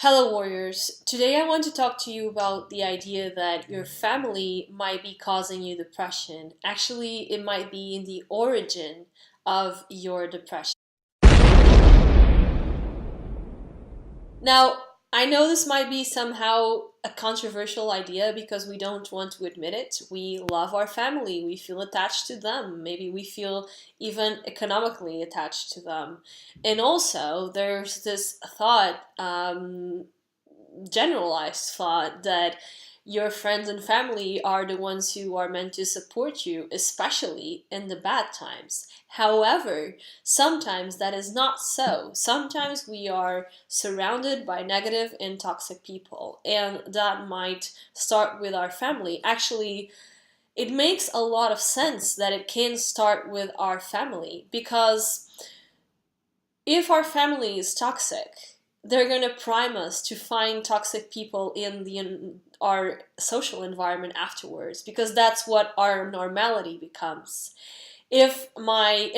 Hello, warriors. Today I want to talk to you about the idea that your family might be causing you depression. Actually, it might be in the origin of your depression. Now, I know this might be somehow a controversial idea because we don't want to admit it. We love our family, we feel attached to them, maybe we feel even economically attached to them. And also, there's this thought, generalized thought that your friends and family are the ones who are meant to support you, especially in the bad times. However, sometimes that is not so. Sometimes we are surrounded by negative and toxic people, and that might start with our family. Actually, it makes a lot of sense that it can start with our family because if our family is toxic, they're going to prime us to find toxic people in our social environment afterwards because that's what our normality becomes. If my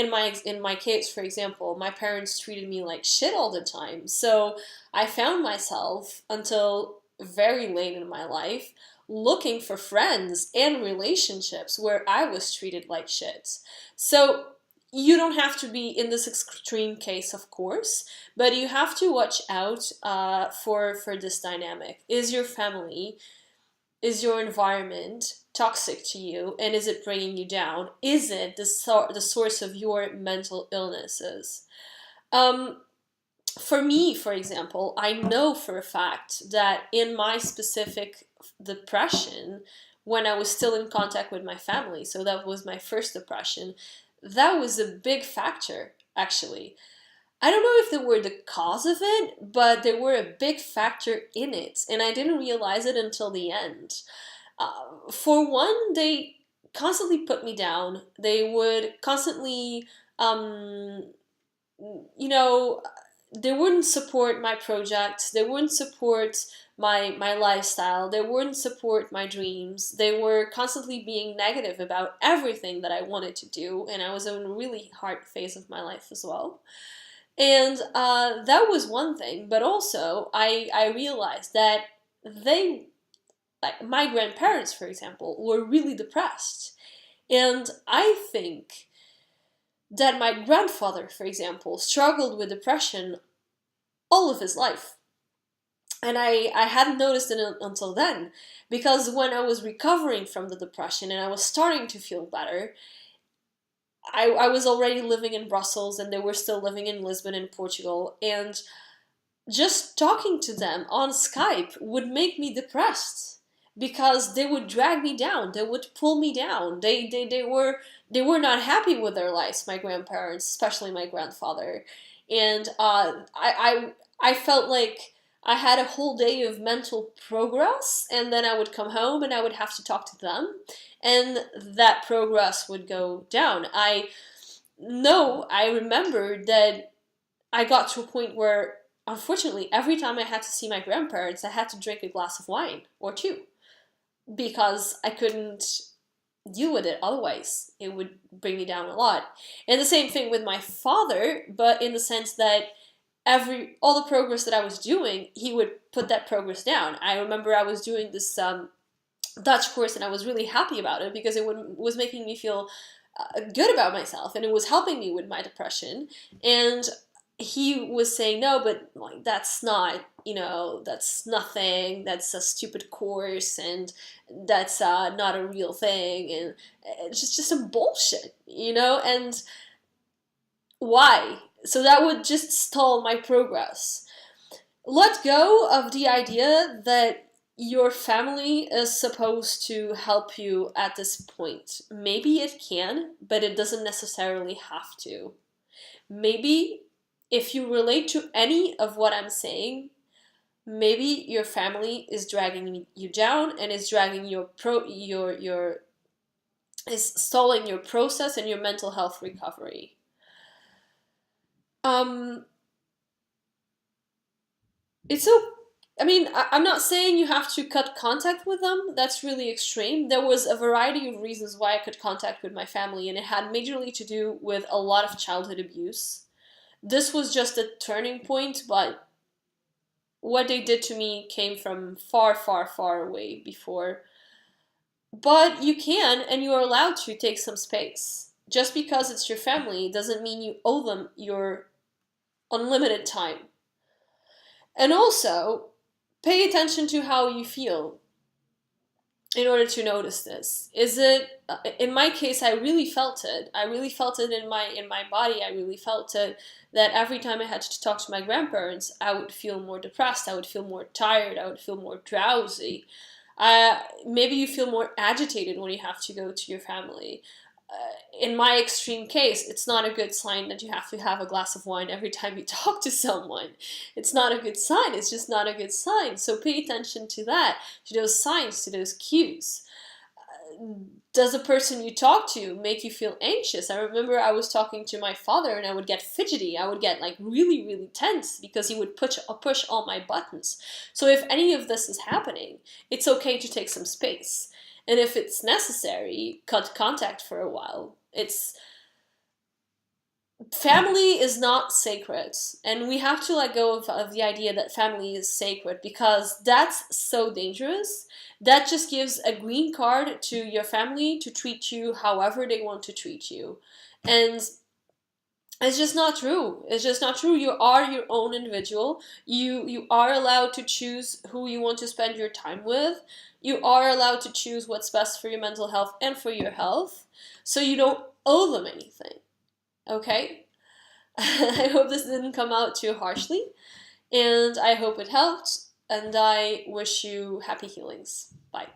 case, for example, my parents treated me like shit all the time, so I found myself until very late in my life looking for friends and relationships where I was treated like shit. So you don't have to be in this extreme case, of course, but you have to watch out for this dynamic. Is your family, is your environment toxic to you, and is it bringing you down? Is it the source of your mental illnesses? Um, for me, for example, I know for a fact that in my specific depression, when I was still in contact with my family, so that was my first depression, that was a big factor, actually. I don't know if they were the cause of it, but they were a big factor in it, and I didn't realize it until the end. For one, they constantly put me down. They would constantly, um, you know, they wouldn't support my projects. They wouldn't support my lifestyle. They wouldn't support my dreams. They were constantly being negative about everything that I wanted to do, and I was in a really hard phase of my life as well. And that was one thing, but also I realized that they, like my grandparents, for example, were really depressed. And I think that my grandfather, for example, struggled with depression all of his life. And I hadn't noticed it until then, because when I was recovering from the depression and I was starting to feel better, I was already living in Brussels and they were still living in Lisbon in Portugal. And just talking to them on Skype would make me depressed because they would drag me down. They would pull me down. They were not happy with their lives. My grandparents, especially my grandfather, and I felt like I had a whole day of mental progress, and then I would come home and I would have to talk to them, and that progress would go down. I remember that I got to a point where, unfortunately, every time I had to see my grandparents, I had to drink a glass of wine or two because I couldn't deal with it otherwise. It would bring me down a lot. And the same thing with my father, but in the sense that all the progress that I was doing, he would put that progress down. I remember I was doing this Dutch course and I was really happy about it because was making me feel good about myself and it was helping me with my depression. And he was saying, no, but like that's not, that's nothing, that's a stupid course, and that's not a real thing, and it's just some bullshit, and why? So that would just stall my progress. Let go of the idea that your family is supposed to help you at this point. Maybe it can, but it doesn't necessarily have to. Maybe if you relate to any of what I'm saying, maybe your family is dragging you down and is dragging is stalling your process and your mental health recovery. Um, it's so. I mean, I'm not saying you have to cut contact with them. That's really extreme. There was a variety of reasons why I cut contact with my family, and it had majorly to do with a lot of childhood abuse. This was just a turning point, but what they did to me came from far, far, far away before. But you can and you are allowed to take some space. Just because it's your family doesn't mean you owe them your unlimited time. And also, pay attention to how you feel in order to notice this. Is it in my case I really felt it. I really felt it in my body. I really felt it that every time I had to talk to my grandparents, I would feel more depressed, I would feel more tired, I would feel more drowsy. Maybe you feel more agitated when you have to go to your family. In my extreme case, it's not a good sign that you have to have a glass of wine every time you talk to someone. It's not a good sign. It's just not a good sign. So pay attention to that, to those signs, to those cues. Does the person you talk to make you feel anxious? I remember I was talking to my father and I would get fidgety. I would get like really, really tense because he would push all my buttons. So if any of this is happening, it's okay to take some space. And if it's necessary, cut contact for a while. Family is not sacred, and we have to let go of the idea that family is sacred, because that's so dangerous. That just gives a green card to your family to treat you however they want to treat you. And it's just not true. It's just not true. You are your own individual. You are allowed to choose who you want to spend your time with. You are allowed to choose what's best for your mental health and for your health. So you don't owe them anything. Okay? I hope this didn't come out too harshly, and I hope it helped, and I wish you happy healings. Bye.